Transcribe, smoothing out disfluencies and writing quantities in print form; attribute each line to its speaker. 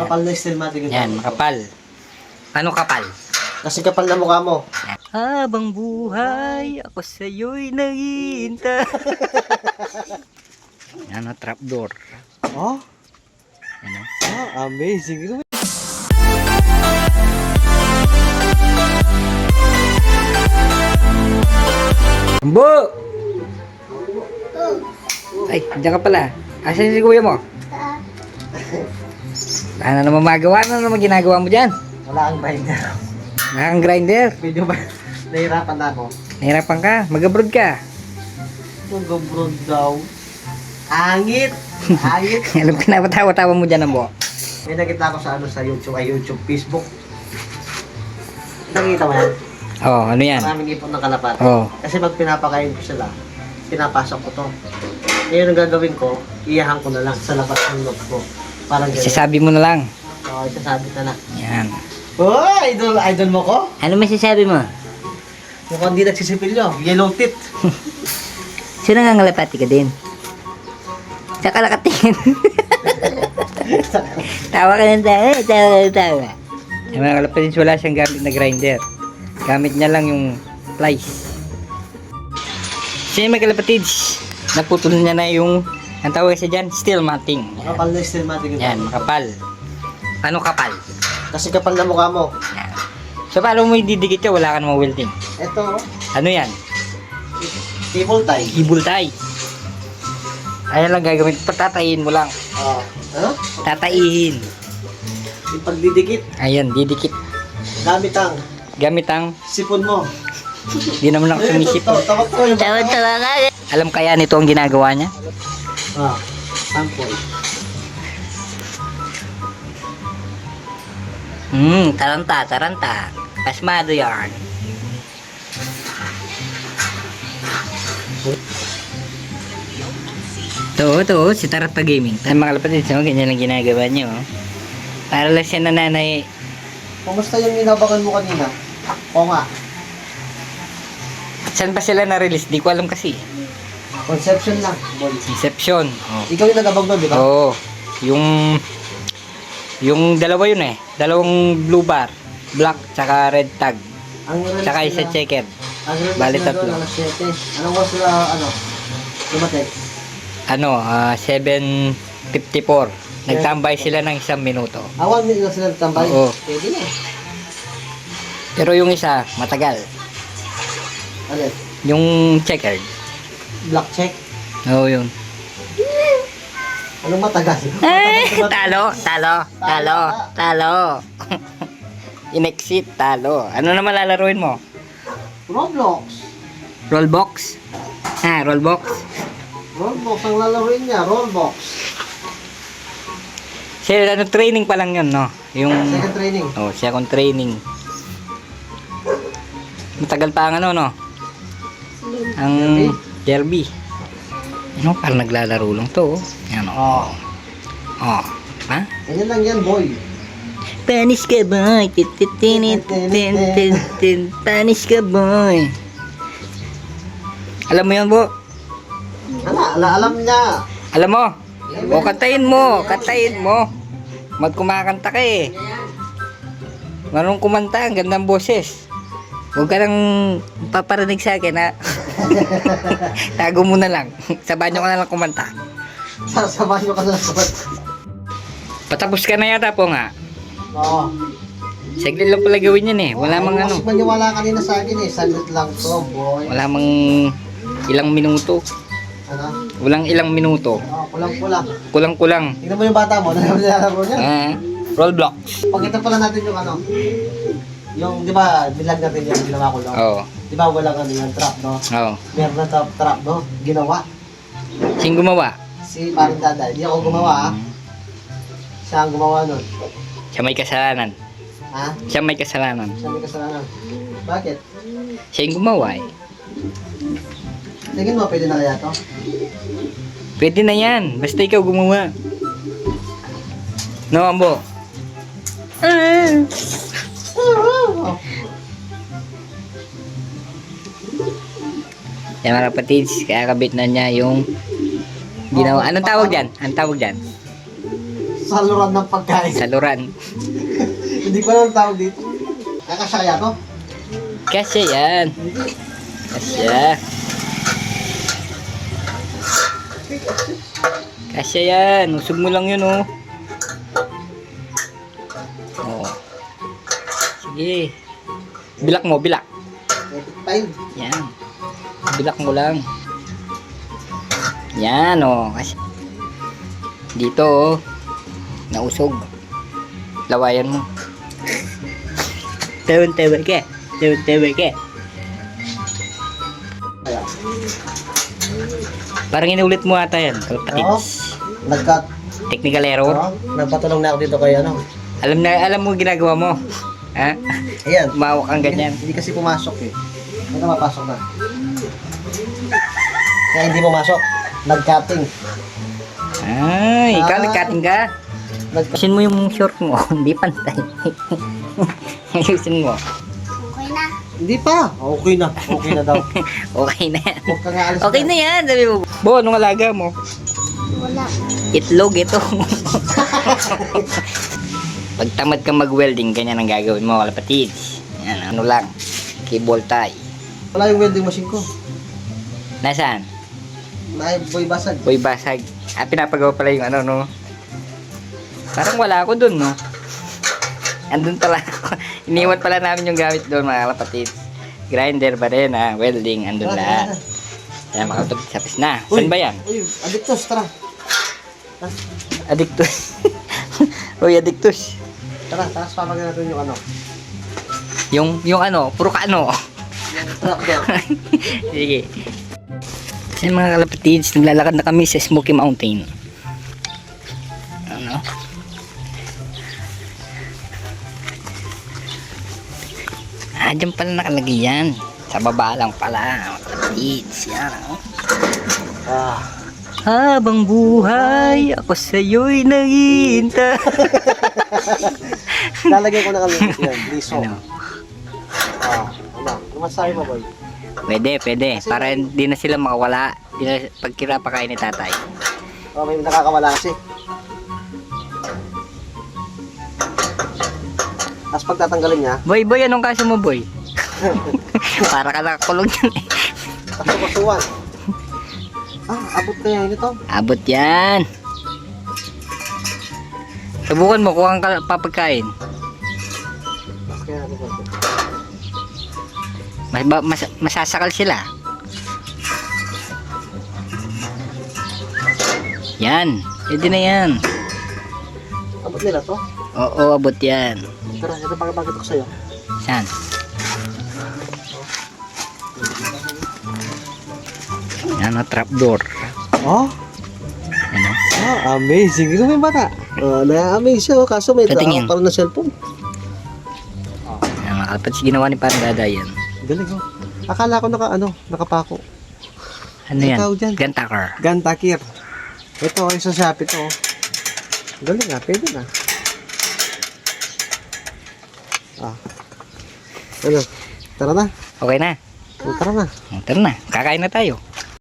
Speaker 1: Kapal na style matik ito.
Speaker 2: Yan, makapal. Ano kapal?
Speaker 1: Kasi kapal na mukha mo.
Speaker 2: Habang buhay, ako sa'yo'y naghihintay. Ano, trapdoor.
Speaker 1: Oh?
Speaker 2: Ano?
Speaker 1: Amazing.
Speaker 2: Ambo! Ay, diyan ka pala. Asan si kuya mo? Ano naman magawa? Ano naman ginagawa mo dyan?
Speaker 1: Wala kang grinder.
Speaker 2: Wala kang grinder.
Speaker 1: Medyo ba? Nahirapan na ako.
Speaker 2: Nahirapan ka. Mag-abroad ka.
Speaker 1: Mag-abroad daw. Angit! Angit!
Speaker 2: Alam ka na, patawa-tawa mo dyan, Ambo.
Speaker 1: May nakita ko sa sa YouTube, Facebook. Nakita mo yan?
Speaker 2: Oh, ano yan?
Speaker 1: Maraming ipon ng kalapate.
Speaker 2: Oh.
Speaker 1: Kasi pag pinapakain ko sila, pinapasok ko to. Ngayon ang gagawin ko, iyahan ko na lang sa labas ng loob ko. Parang ganyan.
Speaker 2: Sasabi mo na lang.
Speaker 1: Oo, isasabi na lang.
Speaker 2: Yan.
Speaker 1: Oh, idol mo ko?
Speaker 2: Ano masasabi mo?
Speaker 1: Mukhang di nagsisipilyo. Yellow teeth.
Speaker 2: Sino nga ngalapati ka din? Sa kalakatingin. Tawa ka ng tawa. Sa mga kalapatins, wala siyang gamit na grinder. Gamit niya lang yung plies. Siya mga kalapatins, naputol niya na yung, ang tawag siya dyan, steel matting.
Speaker 1: Makapal na steel matik ito.
Speaker 2: Yan, makapal. Ano kapal?
Speaker 1: Kasi kapal na mukha mo.
Speaker 2: Yan. So, paano mo ididikit siya? Wala ka namang welding.
Speaker 1: Ito,
Speaker 2: Ano yan?
Speaker 1: cable tie.
Speaker 2: Cable tie. Ayan lang gagawin. Patatayin mo lang.
Speaker 1: Ano?
Speaker 2: Tataihin.
Speaker 1: Yung pagdidikit,
Speaker 2: Ayan, didikit.
Speaker 1: gamit ang
Speaker 2: Sipon
Speaker 1: sipon mo.
Speaker 2: Di naman ako sumisip.
Speaker 1: Tawag ko yung
Speaker 2: Alam kaya nito ang ginagawa niya?
Speaker 1: sample.
Speaker 2: Taranta. Pasmado yarn. Ito, si Taranta Gaming. Ay, mga kalapatid, so, ganyan lang ginagawa niyo. Oh. Para lang siya nanay.
Speaker 1: Kumusta yung inabangan mo kanina? Oo nga.
Speaker 2: Saan ba sila na-release? Di ko alam kasi.
Speaker 1: Conception lang. Boy.
Speaker 2: Inception. Oh.
Speaker 1: Ikaw yung nagabag doon, di ba?
Speaker 2: Oo. Yung dalawa yun eh. Dalawang blue bar. Black, tsaka red tag.
Speaker 1: Ang release
Speaker 2: Tsaka isa
Speaker 1: nila-
Speaker 2: checkered.
Speaker 1: Ang release
Speaker 2: Bali,
Speaker 1: nila
Speaker 2: tatlo.
Speaker 1: doon, alas 7. Anong oras sila, dumating?
Speaker 2: 7:54. Nagtambay sila ng 1 minuto.
Speaker 1: 1 minute lang sila tambay.
Speaker 2: Oo.
Speaker 1: Pwede na.
Speaker 2: Pero yung isa, matagal.
Speaker 1: Alin?
Speaker 2: Yung checkered.
Speaker 1: Black check.
Speaker 2: Oo, yun.
Speaker 1: Anong matagal?
Speaker 2: Talo. In-exit, talo. Ano naman lalaruin mo?
Speaker 1: Roblox.
Speaker 2: Rollbox? Rollbox.
Speaker 1: Roblox ang lalaroin niya. Roblox.
Speaker 2: Siya, training pa lang yun, no? Yung...
Speaker 1: Second training.
Speaker 2: siya kung training. Matagal pa ang no? Ang derby. Parang naglalaro lang to, oh. Yan, oh. Ha?
Speaker 1: Ganyan lang yan, boy.
Speaker 2: Panis ka, boy. Panis ka, boy. Alam mo yan, bo?
Speaker 1: Alam niya.
Speaker 2: Alam mo? O, kantayin mo. Magkumakanta ka eh. Marunong kumanta, ang gandang boses. Huwag ka nang paparinig sa akin, ha? Tago mo na lang. Sa banyo ka na lang kumanta.
Speaker 1: Sasabahan nyo ka na sa
Speaker 2: Patapos ka na yata po nga.
Speaker 1: Oo.
Speaker 2: Saglit lang pala gawin yan eh. Wala mang ano.
Speaker 1: Mas maniwala kanina sa akin eh. Saglit lang to, boy.
Speaker 2: Wala mang ilang minuto.
Speaker 1: Ano?
Speaker 2: Walang ilang minuto.
Speaker 1: Kulang-kulang.
Speaker 2: Kulang-kulang.
Speaker 1: Tingnan mo yung bata mo. Nilalaro niya.
Speaker 2: Rollblock.
Speaker 1: Pakita pala natin yung yung, di ba, bilag natin yung ginawa ko lang.
Speaker 2: Oo.
Speaker 1: Di ba, walang yung trap, no?
Speaker 2: Oo.
Speaker 1: Meron na trap, no? Ginawa.
Speaker 2: Sing gumawa?
Speaker 1: Si Paring Dada. Hindi ako gumawa, ha? Siya ang gumawa nun.
Speaker 2: Siya may kasalanan.
Speaker 1: Ha?
Speaker 2: Siya may kasalanan.
Speaker 1: Siya may kasalanan. Bakit?
Speaker 2: Siya yung gumawa eh.
Speaker 1: Tingin mo, pwede na kaya to?
Speaker 2: Pwede na yan. Basta ikaw gumawa. No, Ambo? Yan mga kapatids, kaya kabit na niya yung ginawa. Anong tawag dyan?
Speaker 1: Saluran ng pagkain.
Speaker 2: Saluran.
Speaker 1: Hindi ko alam ang tawag dito. Kakasya kaya to?
Speaker 2: Kasya yan. Kasya. Kasya yan. Usog mo lang yun, oh. Oh. Sige. Bilak mo, bilak.
Speaker 1: Time.
Speaker 2: Yan. Bilak mo lang. Yan, oh. Kasi dito, oh. Nausog. Lawayan mo. Tawon-tawon ka. Tawon-tawon ka.
Speaker 1: Kaya.
Speaker 2: Parang inulit mo ata yan, kalapatids.
Speaker 1: Nagkat.
Speaker 2: Technical error.
Speaker 1: Nagpatulong na ako dito kay ano.
Speaker 2: Alam mo ginagawa mo. Ha?
Speaker 1: Ayan.
Speaker 2: Mawak kang ganyan.
Speaker 1: Hindi kasi pumasok eh. Ito mapasok na. Kaya hindi pumasok. Nag-cutting.
Speaker 2: Ay, ikaw
Speaker 1: Ah.
Speaker 2: nag-cutting ka? Ayusin mo yung short mo. Hindi pantay. Ayusin mo.
Speaker 3: Okay na.
Speaker 1: Hindi pa. Okay na. Okay na daw.
Speaker 2: Okay na yan.
Speaker 1: Huwag ka nga alis.
Speaker 2: Okay na yan. Sabi mo. Bo, anong alaga mo?
Speaker 3: Wala.
Speaker 2: Itlog ito. Pag tamad ka mag-welding, ganyan ang gagawin mo, kalapatids. Yan, ano lang. Cable tie.
Speaker 1: Wala yung welding machine ko.
Speaker 2: Nasaan?
Speaker 1: Boy basag.
Speaker 2: Boy basag. Ah, pinapagawa pala yung ano, no? Parang wala ako dun, no? Andun pala ako. Iniwan pala namin yung gamit doon, mga kalapatids. Grinder ba rin, ha? Welding, andun lahat. Kaya makatapos na. Saan ba yan?
Speaker 1: Uy, adictus, tara.
Speaker 2: Addictus. Uy, addictus.
Speaker 1: Tara, tapos papagyan natin yung ano.
Speaker 2: Yung ano, puro ka ano.
Speaker 1: Trapdoor.
Speaker 2: Sige. Kasi mga kalapatids, naglalakad na kami sa Smoky Mountain. Ano? Ah, dyan pala nakalagay yan. Sa baba lang pala. Mga kalapatids. Yan, oh.
Speaker 1: Ah.
Speaker 2: Habang buhay, ako sa'yo'y naghihintay.
Speaker 1: Lalagyan ko na kami yan. Liso.
Speaker 2: Ano?
Speaker 1: Ah, ano? Lumasabi mo, boy.
Speaker 2: Pwede. Para hindi na sila makawala. Hindi na pagkira pa kain ni tatay.
Speaker 1: Oh, may nakakawala kasi. Tapos pag tatanggalin niya,
Speaker 2: Boy, anong kaso mo, boy? Para ka nakakulong yan eh.
Speaker 1: tapos kusuwan. Ah, abot kaya yun ito.
Speaker 2: Abot yan. Subukan mo kung ang papagkain.
Speaker 1: Kaya ano ba ito?
Speaker 2: Masasakal sila. Yan. Pwede na yan.
Speaker 1: Abot nila to?
Speaker 2: Oo, abot yan.
Speaker 1: Tara, ito pagkabagit ko sa'yo.
Speaker 2: Saan? Yan o, trapdoor.
Speaker 1: Oh?
Speaker 2: Ano?
Speaker 1: Ah, amazing. Ito may bata. Oh, na-amaze siya. Oh. Kaso may
Speaker 2: Patingin.
Speaker 1: parang na cellphone.
Speaker 2: Yan, mga kalapatids, ginawa ni parang dada yan.
Speaker 1: Galing oh. Akala ko nakapako.
Speaker 2: Ano yan?
Speaker 1: Ikaw dyan.
Speaker 2: Gantakar.
Speaker 1: Gantakir. Ito, isa Shopee ito. Oh. Galing nga, pwede na. Ah. Ano? Tara na.
Speaker 2: Okay na.
Speaker 1: Tara na.
Speaker 2: Tara na. Kakain na tayo.